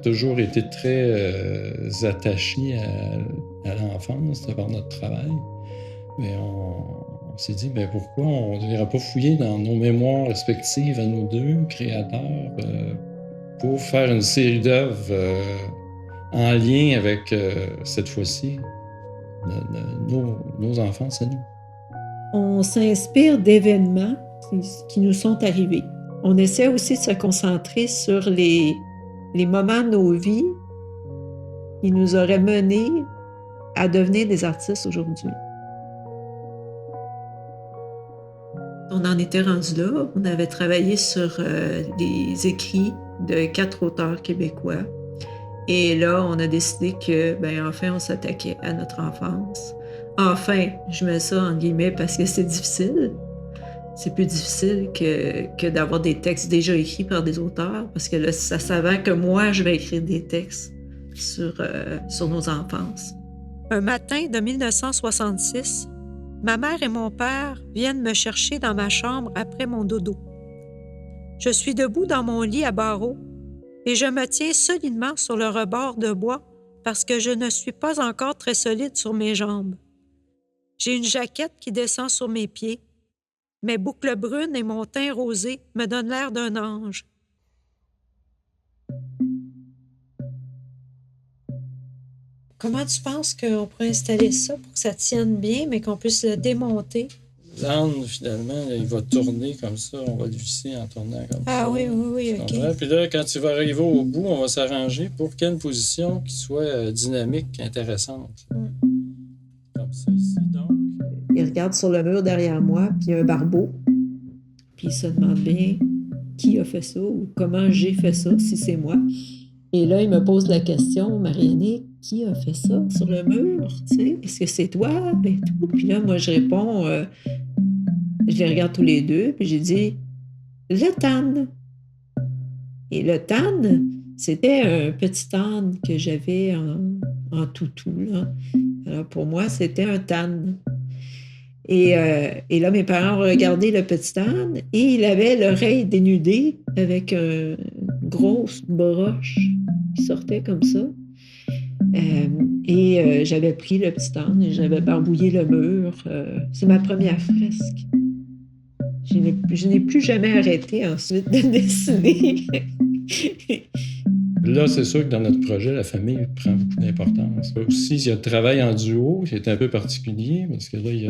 toujours été très attachés à l'enfance par notre travail. Mais on s'est dit, pourquoi on ne devrait pas fouiller dans nos mémoires respectives à nous deux, créateurs, pour faire une série d'œuvres en lien avec, cette fois-ci, nos enfants, c'est nous. On s'inspire d'événements qui nous sont arrivés. On essaie aussi de se concentrer sur les moments de nos vies qui nous auraient menés à devenir des artistes aujourd'hui. On en était rendu là. On avait travaillé sur des écrits de 4 auteurs québécois. Et là, on a décidé que, enfin, on s'attaquait à notre enfance. Enfin, je mets ça en guillemets parce que c'est difficile. C'est plus difficile que d'avoir des textes déjà écrits par des auteurs, parce que là, ça s'avère que moi, je vais écrire des textes sur nos enfances. Un matin de 1966, ma mère et mon père viennent me chercher dans ma chambre après mon dodo. Je suis debout dans mon lit à barreaux et je me tiens solidement sur le rebord de bois parce que je ne suis pas encore très solide sur mes jambes. J'ai une jaquette qui descend sur mes pieds. Mes boucles brunes et mon teint rosé me donnent l'air d'un ange. Comment tu penses qu'on pourrait installer ça pour que ça tienne bien, mais qu'on puisse le démonter? L'âne, finalement, là, il va tourner comme ça. On va le visser en tournant comme ça. Ah oui, OK. Puis là, quand il va arriver au bout, on va s'arranger pour qu'il y ait une position qui soit dynamique, intéressante. Comme ça ici, donc. Il regarde sur le mur derrière moi, puis il y a un barbeau. Puis il se demande bien qui a fait ça ou comment j'ai fait ça, si c'est moi. Et là, il me pose la question, Marianne, qui a fait ça sur le mur? Tu sais, est-ce que c'est toi? Tout. Puis là, moi, je réponds, je les regarde tous les deux, puis j'ai dit, le Tan. Et le Tan, c'était un petit âne que j'avais en toutou, là. Alors, pour moi, c'était un Tan. Et là, mes parents ont regardé le petit âne et il avait l'oreille dénudée avec une grosse broche qui sortait comme ça. J'avais pris le petit âne et j'avais barbouillé le mur. C'est ma première fresque. Je n'ai plus jamais arrêté ensuite de dessiner. Là, c'est sûr que dans notre projet, la famille prend beaucoup d'importance. Aussi, il y a le travail en duo qui est un peu particulier parce que là, il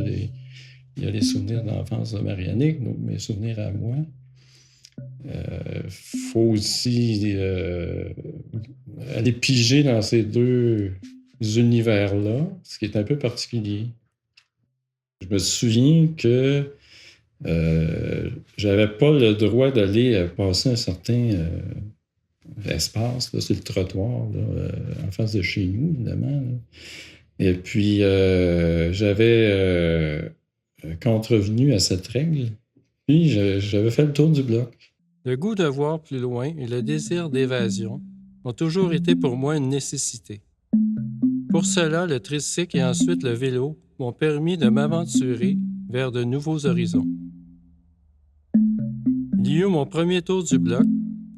y a les souvenirs d'enfance de Marianne, donc mes souvenirs à moi. Faut aussi aller piger dans ces deux univers-là, ce qui est un peu particulier. Je me souviens que j'avais pas le droit d'aller passer un certain espace là, sur le trottoir, là, en face de chez nous, évidemment. Là. Et puis, j'avais contrevenu à cette règle, puis j'avais fait le tour du bloc. Le goût de voir plus loin et le désir d'évasion ont toujours été pour moi une nécessité. Pour cela, le tricycle et ensuite le vélo m'ont permis de m'aventurer vers de nouveaux horizons. Il y eut mon premier tour du bloc,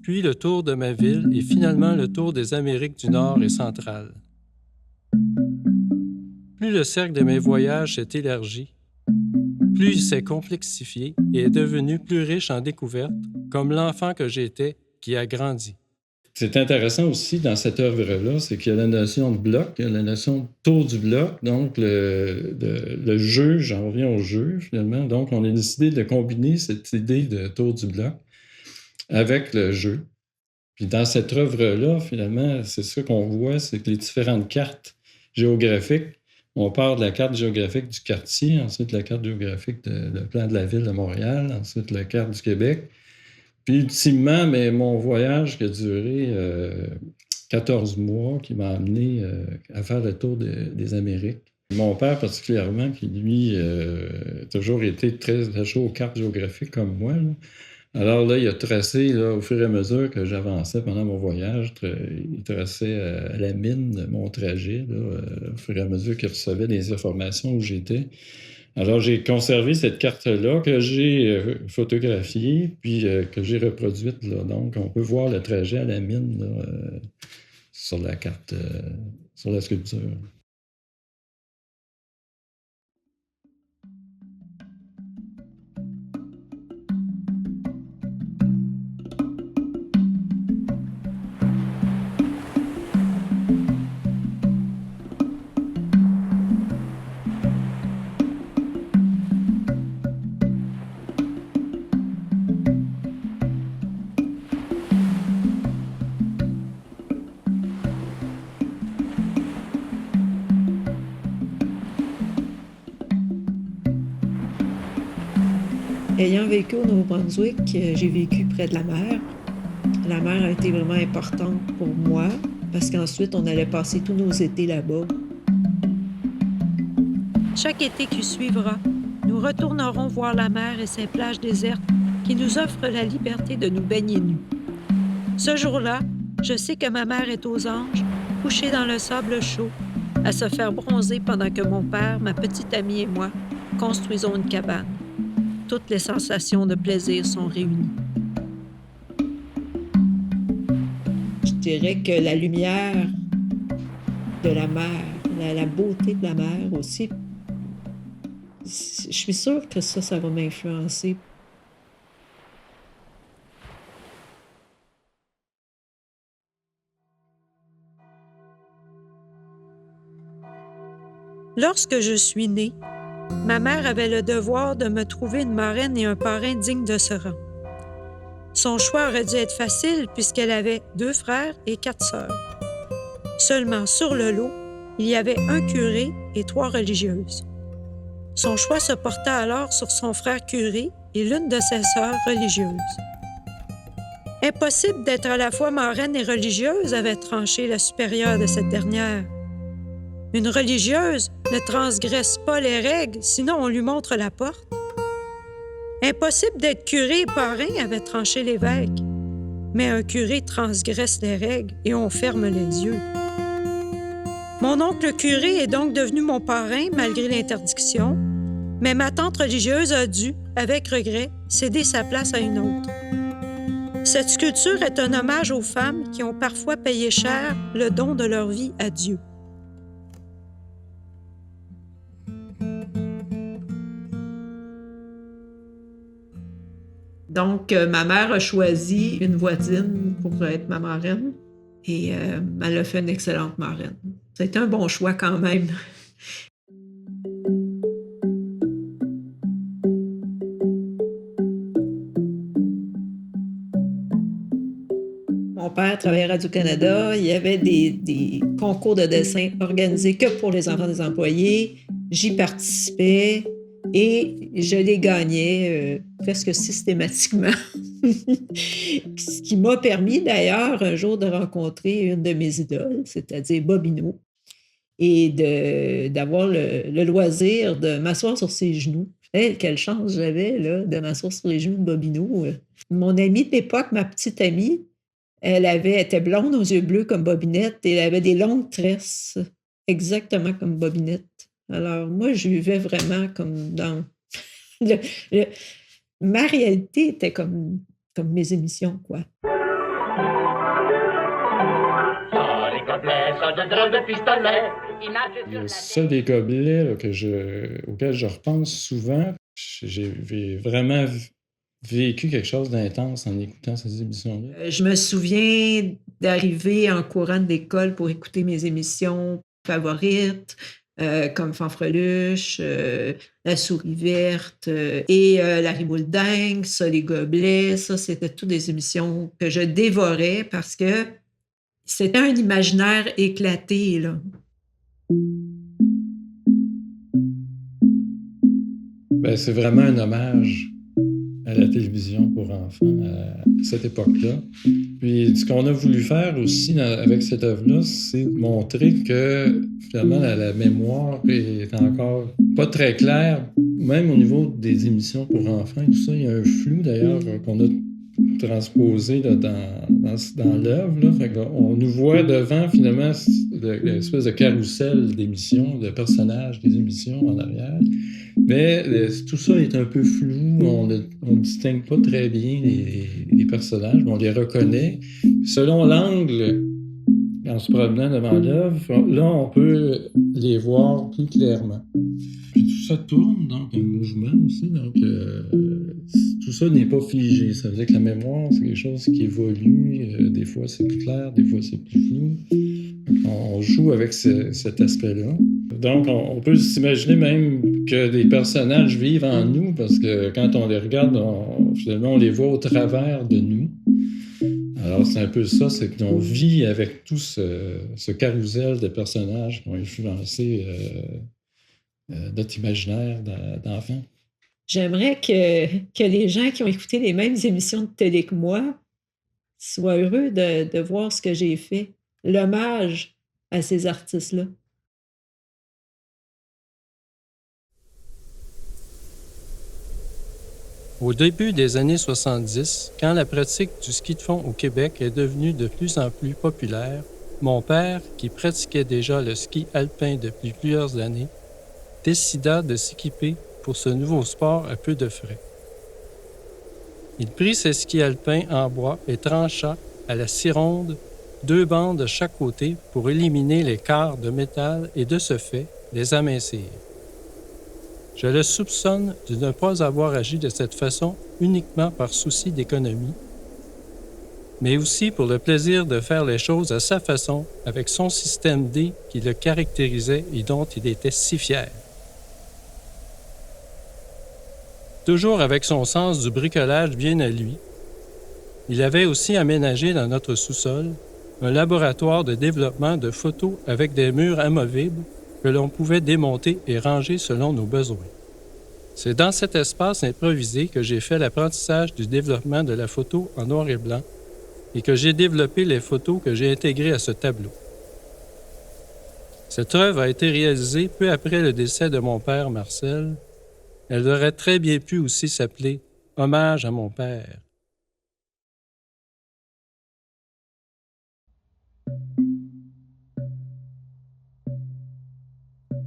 puis le tour de ma ville et finalement le tour des Amériques du Nord et centrales. Plus le cercle de mes voyages s'est élargi, plus il s'est complexifié et est devenu plus riche en découvertes, comme l'enfant que j'étais qui a grandi. C'est intéressant aussi dans cette œuvre-là, c'est qu'il y a la notion de bloc, il y a la notion de tour du bloc, donc le jeu, j'en reviens au jeu finalement, donc on a décidé de combiner cette idée de tour du bloc avec le jeu. Puis dans cette œuvre-là, finalement, c'est ça qu'on voit, c'est que les différentes cartes géographiques, on part de la carte géographique du quartier, ensuite la carte géographique le plan de la ville de Montréal, ensuite la carte du Québec. Puis ultimement, mais mon voyage qui a duré 14 mois, qui m'a amené à faire le tour des Amériques. Mon père particulièrement, qui lui a toujours été très attaché aux cartes géographiques comme moi, là. Alors là, il a tracé, là, au fur et à mesure que j'avançais pendant mon voyage, il traçait à la mine mon trajet, là, au fur et à mesure qu'il recevait des informations où j'étais. Alors, j'ai conservé cette carte-là que j'ai photographiée, puis que j'ai reproduite, là. Donc, on peut voir le trajet à la mine, là, sur la carte, sur la sculpture. Ayant vécu au Nouveau-Brunswick, j'ai vécu près de la mer. La mer a été vraiment importante pour moi parce qu'ensuite, on allait passer tous nos étés là-bas. Chaque été qui suivra, nous retournerons voir la mer et ses plages désertes qui nous offrent la liberté de nous baigner nus. Ce jour-là, je sais que ma mère est aux anges, couchée dans le sable chaud, à se faire bronzer pendant que mon père, ma petite amie et moi construisons une cabane. Toutes les sensations de plaisir sont réunies. Je dirais que la lumière de la mer, la beauté de la mer aussi, je suis sûre que ça va m'influencer. Lorsque je suis née, ma mère avait le devoir de me trouver une marraine et un parrain dignes de ce rang. Son choix aurait dû être facile puisqu'elle avait 2 frères et 4 sœurs. Seulement sur le lot, il y avait un curé et 3 religieuses. Son choix se porta alors sur son frère curé et l'une de ses sœurs religieuses. Impossible d'être à la fois marraine et religieuse, avait tranché la supérieure de cette dernière. Une religieuse ne transgresse pas les règles, sinon on lui montre la porte. Impossible d'être curé et parrain, avait tranché l'évêque. Mais un curé transgresse les règles et on ferme les yeux. Mon oncle curé est donc devenu mon parrain malgré l'interdiction, mais ma tante religieuse a dû, avec regret, céder sa place à une autre. Cette sculpture est un hommage aux femmes qui ont parfois payé cher le don de leur vie à Dieu. Donc, ma mère a choisi une voisine pour être ma marraine et elle a fait une excellente marraine. Ça a été un bon choix quand même. Mon père travaillait à Radio-Canada. Il y avait des concours de dessin organisés que pour les enfants des employés. J'y participais. Et je les gagnais presque systématiquement. Ce qui m'a permis d'ailleurs un jour de rencontrer une de mes idoles, c'est-à-dire Bobino, et d'avoir le loisir de m'asseoir sur ses genoux. Quelle chance j'avais là, de m'asseoir sur les genoux de Bobino. Mon amie de l'époque, ma petite amie, elle était blonde aux yeux bleus comme Bobinette et elle avait des longues tresses, exactement comme Bobinette. Alors, moi, je vivais vraiment comme dans... Ma réalité était comme mes émissions, quoi. Le seul des gobelets là, auquel je repense souvent, j'ai vraiment vécu quelque chose d'intense en écoutant ces émissions-là. Je me souviens d'arriver en courant d'école pour écouter mes émissions favorites, comme Fanfreluche, La souris verte et La riboule dingue, ça, Les gobelets, ça, c'était toutes des émissions que je dévorais parce que c'était un imaginaire éclaté, là. Ben, c'est vraiment un hommage à la télévision pour enfants à cette époque-là. Puis ce qu'on a voulu faire aussi avec cette œuvre-là, c'est montrer que finalement la mémoire est encore pas très claire, même au niveau des émissions pour enfants et tout ça. Il y a un flou d'ailleurs qu'on a transposé là, dans l'œuvre. Là. Fait on nous voit devant finalement l'espèce de carrousel d'émissions, de personnages des émissions en arrière. Mais tout ça est un peu flou, on ne distingue pas très bien les personnages, mais on les reconnaît. Selon l'angle en se promenant devant l'œuvre, là, on peut les voir plus clairement. Puis tout ça tourne, donc un mouvement aussi. Donc, tout ça n'est pas figé. Ça veut dire que la mémoire, c'est quelque chose qui évolue. Des fois, c'est plus clair, des fois, c'est plus flou. On joue avec cet aspect-là. Donc, on peut s'imaginer même que des personnages vivent en nous, parce que quand on les regarde, finalement, on les voit au travers de nous. Alors, c'est un peu ça, c'est qu'on vit avec tout ce carrousel de personnages qui ont influencé notre imaginaire d'enfant. J'aimerais que les gens qui ont écouté les mêmes émissions de télé que moi soient heureux de voir ce que j'ai fait, l'hommage à ces artistes-là. Au début des années 70, quand la pratique du ski de fond au Québec est devenue de plus en plus populaire, mon père, qui pratiquait déjà le ski alpin depuis plusieurs années, décida de s'équiper pour ce nouveau sport à peu de frais. Il prit ses skis alpins en bois et trancha à la scie ronde 2 bandes de chaque côté pour éliminer les quarts de métal et de ce fait, les amincir. Je le soupçonne de ne pas avoir agi de cette façon uniquement par souci d'économie, mais aussi pour le plaisir de faire les choses à sa façon, avec son système D qui le caractérisait et dont il était si fier. Toujours avec son sens du bricolage bien à lui, il avait aussi aménagé dans notre sous-sol un laboratoire de développement de photos avec des murs amovibles que l'on pouvait démonter et ranger selon nos besoins. C'est dans cet espace improvisé que j'ai fait l'apprentissage du développement de la photo en noir et blanc et que j'ai développé les photos que j'ai intégrées à ce tableau. Cette œuvre a été réalisée peu après le décès de mon père Marcel. Elle aurait très bien pu aussi s'appeler « Hommage à mon père ».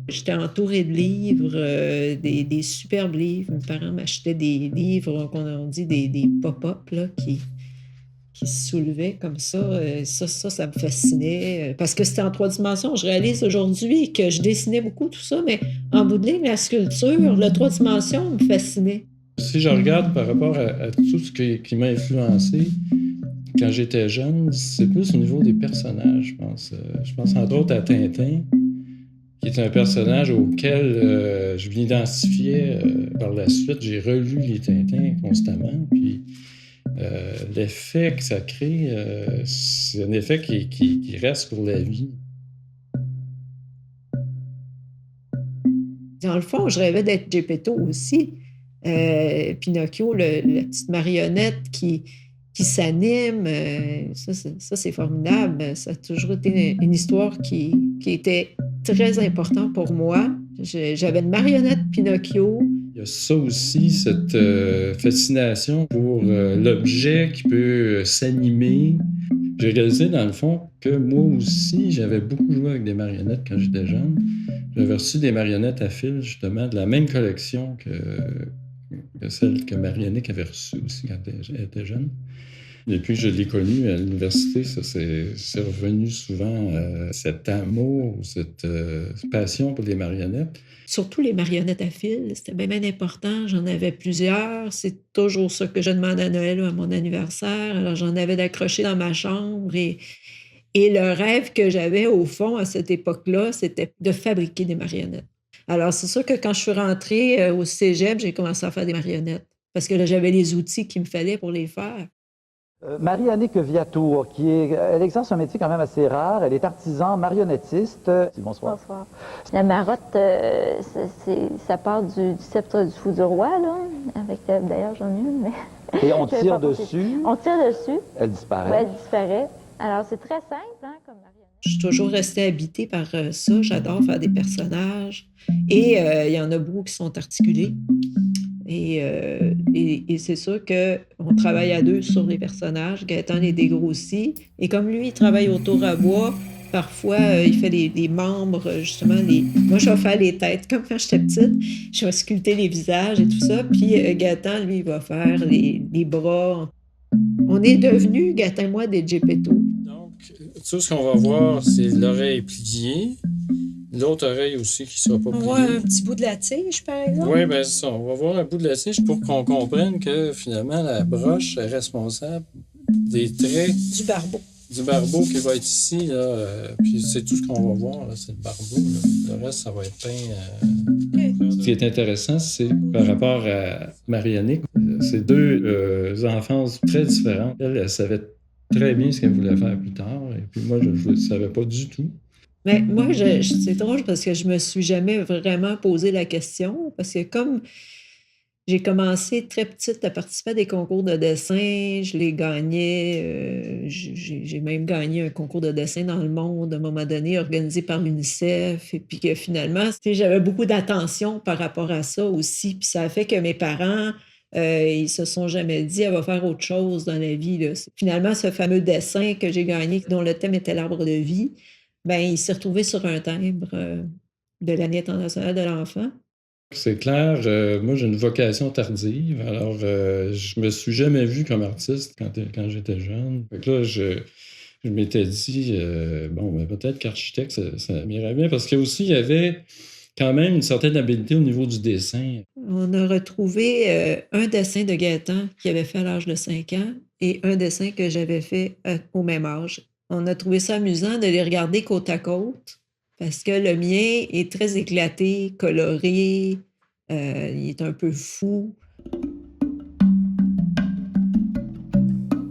J'étais entourée de livres, des superbes livres. Mes parents m'achetaient des livres qu'on dit des pop-up là, qui se soulevaient comme ça. Ça me fascinait. Parce que c'était en 3 dimensions. Je réalise aujourd'hui que je dessinais beaucoup tout ça, mais en bout de ligne, la sculpture, le 3 dimensions me fascinait. Si je regarde par rapport à tout ce qui m'a influencé quand j'étais jeune, c'est plus au niveau des personnages, je pense. Je pense entre autres à Tintin, qui est un personnage auquel je m'identifiais par la suite. J'ai relu les Tintins constamment, puis l'effet que ça crée, c'est un effet qui reste pour la vie. Dans le fond, je rêvais d'être Geppetto aussi. Pinocchio, la petite marionnette qui s'anime, ça c'est formidable. Ça a toujours été une histoire qui était très importante pour moi. J'avais une marionnette Pinocchio. Il y a ça aussi, cette fascination pour l'objet qui peut s'animer. J'ai réalisé, dans le fond, que moi aussi, j'avais beaucoup joué avec des marionnettes quand j'étais jeune. J'avais reçu des marionnettes à fil, justement, de la même collection que celle que Mariannick avait reçue aussi quand elle était jeune. Depuis que je l'ai connue à l'université, ça c'est revenu souvent, cet amour, cette passion pour les marionnettes. Surtout les marionnettes à fil, c'était bien important. J'en avais plusieurs. C'est toujours ça que je demande à Noël ou à mon anniversaire. Alors, j'en avais d'accrocher dans ma chambre. Et le rêve que j'avais, au fond, à cette époque-là, c'était de fabriquer des marionnettes. Alors, c'est sûr que quand je suis rentrée au cégep, j'ai commencé à faire des marionnettes. Parce que là, j'avais les outils qu'il me fallait pour les faire. Marie-Annick Viatour, elle exerce un métier quand même assez rare. Elle est artisan marionnettiste. Bonsoir. Bonsoir. La marotte, ça part du sceptre du fou du roi, là. Avec, d'ailleurs, j'en ai une, mais... Et on tire dessus. On tire dessus. Elle disparaît. Oui, elle disparaît. Alors, c'est très simple, hein, comme marionnette. Je suis toujours restée habitée par ça. J'adore faire des personnages. Et il y en a beaucoup qui sont articulés. Et c'est sûr qu'on travaille à 2 sur les personnages. Gaëtan les dégrossit. Et comme lui, il travaille au tour à bois, parfois, il fait des membres, justement. Moi, je vais faire les têtes. Comme quand j'étais petite, je vais sculpter les visages et tout ça. Puis Gaëtan, lui, il va faire les bras. On est devenus, Gaëtan et moi, des Geppetto. Donc, tu Tout ce qu'on va voir, c'est l'oreille pliée. L'autre oreille aussi qui ne sera pas On pliée. voit un petit bout de la tige, par exemple. Oui, bien c'est ça. On va voir un bout de la tige pour qu'on comprenne que finalement, la broche est responsable des traits Du barbeau. du barbeau qui va être ici. Là, puis c'est tout ce qu'on va voir, là, c'est le barbeau. Là. Le reste, ça va être peint. Ce qui est intéressant, c'est par rapport à Marie-Annick, c'est deux enfances très différentes. Elle savait très bien ce qu'elle voulait faire plus tard, et puis moi, je ne le savais pas du tout. Mais moi, c'est drôle parce que je me suis jamais vraiment posé la question, parce que comme j'ai commencé très petite à participer à des concours de dessin, je les gagnais, j'ai même gagné un concours de dessin dans le monde à un moment donné, organisé par l'UNICEF, et puis que finalement, j'avais beaucoup d'attention par rapport à ça aussi, puis ça a fait que mes parents, ils se sont jamais dit, elle va faire autre chose dans la vie, là. Finalement, ce fameux dessin que j'ai gagné, dont le thème était l'arbre de vie, ben, il s'est retrouvé sur un timbre de l'année internationale de l'enfant. C'est clair, moi j'ai une vocation tardive, alors je me suis jamais vu comme artiste quand j'étais jeune. Fait que là, je m'étais dit, bon, ben, peut-être qu'architecte, ça m'irait bien, parce qu'il y avait quand même une certaine habileté au niveau du dessin. On a retrouvé un dessin de Gaétan qu'il avait fait à l'âge de 5 ans et un dessin que j'avais fait au même âge. On a trouvé ça amusant de les regarder côte à côte parce que le mien est très éclaté, coloré, il est un peu fou.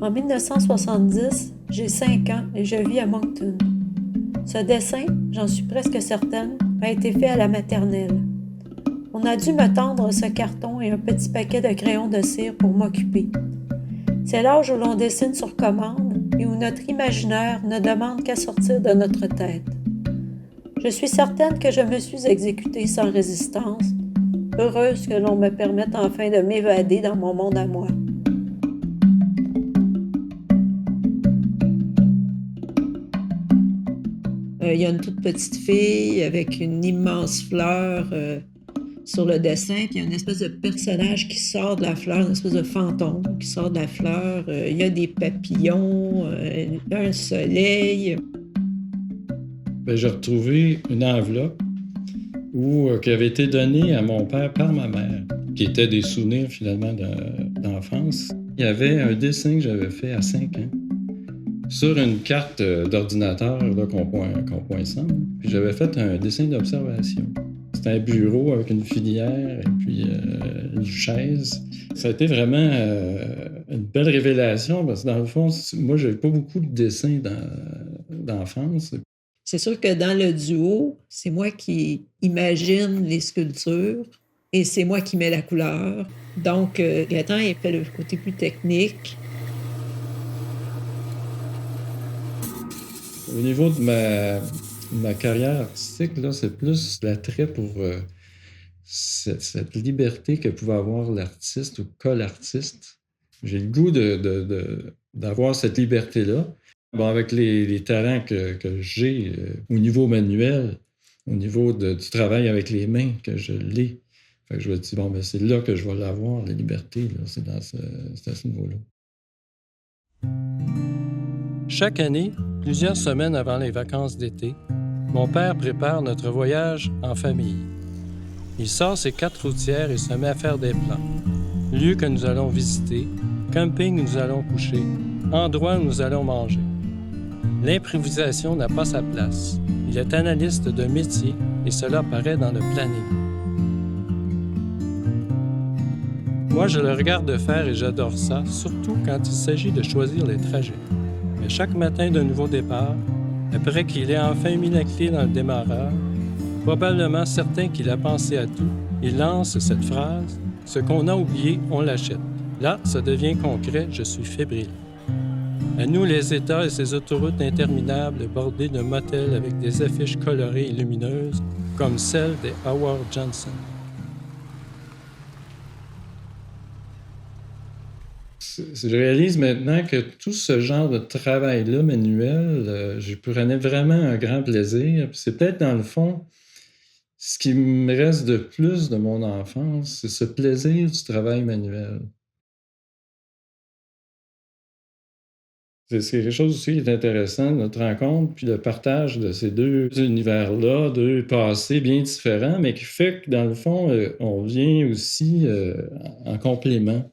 En 1970, j'ai 5 ans et je vis à Moncton. Ce dessin, j'en suis presque certaine, a été fait à la maternelle. On a dû me tendre ce carton et un petit paquet de crayons de cire pour m'occuper. C'est l'âge où l'on dessine sur commande et où notre imaginaire ne demande qu'à sortir de notre tête. Je suis certaine que je me suis exécutée sans résistance, heureuse que l'on me permette enfin de m'évader dans mon monde à moi. Il y a une toute petite fille avec une immense fleur sur le dessin, puis il y a une espèce de personnage qui sort de la fleur, une espèce de fantôme qui sort de la fleur. Il y a des papillons, un soleil. Ben, j'ai retrouvé une enveloppe qui avait été donnée à mon père par ma mère, qui étaient des souvenirs finalement d'enfance. Il y avait un dessin que j'avais fait à 5 ans sur une carte d'ordinateur là, qu'on poinçonne. Puis j'avais fait un dessin d'observation. C'était un bureau avec une filière et puis une chaise. Ça a été vraiment une belle révélation parce que dans le fond, moi, j'avais pas beaucoup de dessins d'enfance. C'est sûr que dans le duo, c'est moi qui imagine les sculptures et c'est moi qui mets la couleur. Donc, Gaétan, il fait le côté plus technique. Au niveau de ma carrière artistique, là, c'est plus l'attrait pour cette liberté que pouvait avoir l'artiste ou l'artiste. J'ai le goût d'avoir cette liberté-là. Bon, avec les talents que j'ai au niveau manuel, au niveau du travail avec les mains, que je l'ai. Fait que je me dis, bon, ben, c'est là que je vais l'avoir, la liberté. Là. C'est à ce niveau-là. Chaque année, plusieurs semaines avant les vacances d'été, mon père prépare notre voyage en famille. Il sort ses 4 routières et se met à faire des plans. Lieux que nous allons visiter, camping où nous allons coucher, endroits où nous allons manger. L'improvisation n'a pas sa place. Il est analyste de métier et cela paraît dans le planning. Moi, je le regarde faire et j'adore ça, surtout quand il s'agit de choisir les trajets. Mais chaque matin d'un nouveau départ, après qu'il ait enfin mis la clé dans le démarreur, probablement certain qu'il a pensé à tout, il lance cette phrase « Ce qu'on a oublié, on l'achète ». Là, ça devient concret, je suis fébrile. À nous, les États et ces autoroutes interminables bordées de motels avec des affiches colorées et lumineuses, comme celle des Howard Johnson. Je réalise maintenant que tout ce genre de travail-là manuel, je prenais vraiment un grand plaisir. Puis c'est peut-être dans le fond, ce qui me reste de plus de mon enfance, c'est ce plaisir du travail manuel. C'est quelque chose aussi qui est intéressant, notre rencontre, puis le partage de ces deux univers-là, deux passés bien différents, mais qui fait que, dans le fond, on vient aussi en complément.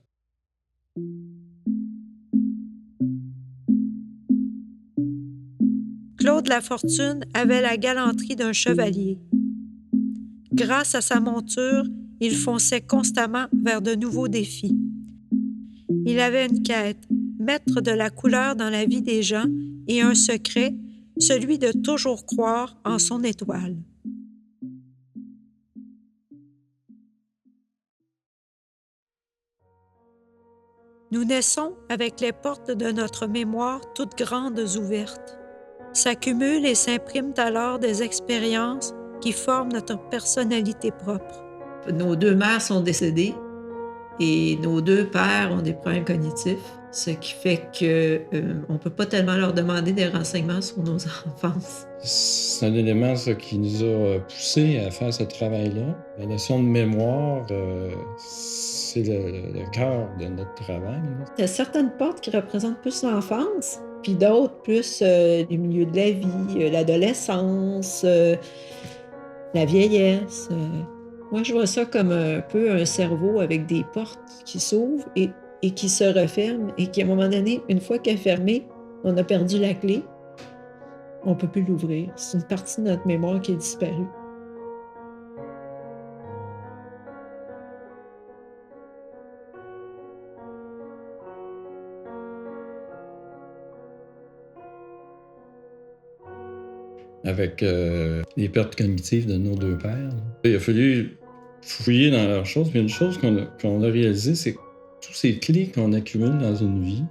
Claude Lafortune avait la galanterie d'un chevalier. Grâce à sa monture, il fonçait constamment vers de nouveaux défis. Il avait une quête, mettre de la couleur dans la vie des gens, et un secret, celui de toujours croire en son étoile. Nous naissons avec les portes de notre mémoire toutes grandes ouvertes. S'accumulent et s'impriment alors des expériences qui forment notre personnalité propre. Nos deux mères sont décédées et nos deux pères ont des problèmes cognitifs, ce qui fait qu'on ne peut pas tellement leur demander des renseignements sur nos enfances. C'est un élément ça, qui nous a poussés à faire ce travail-là. La notion de mémoire, c'est le cœur de notre travail. Il y a certaines portes qui représentent plus l'enfance, puis d'autres plus les milieux de la vie, l'adolescence, la vieillesse. Moi, je vois ça comme un peu un cerveau avec des portes qui s'ouvrent et qui se referment et qui, à un moment donné, une fois qu'elle est fermée, on a perdu la clé. On ne peut plus l'ouvrir. C'est une partie de notre mémoire qui est disparue. Avec les pertes cognitives de nos deux pères. Il a fallu fouiller dans leurs choses. Puis une chose qu'on a réalisée, c'est que tous ces clés qu'on accumule dans une vie,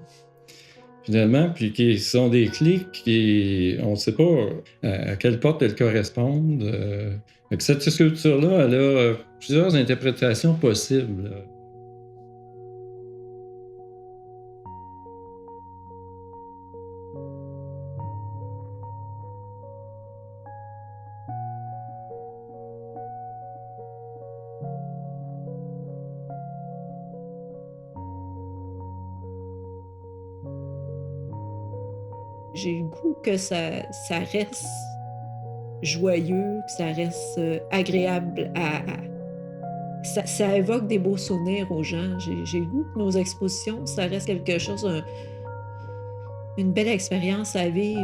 finalement, puis qui sont des clés qui, on ne sait pas à quelle porte elles correspondent. Cette sculpture-là, elle a plusieurs interprétations possibles. J'ai le goût que ça reste joyeux, que ça reste agréable ça évoque des beaux souvenirs aux gens. J'ai le goût que nos expositions, ça reste quelque chose, une belle expérience à vivre.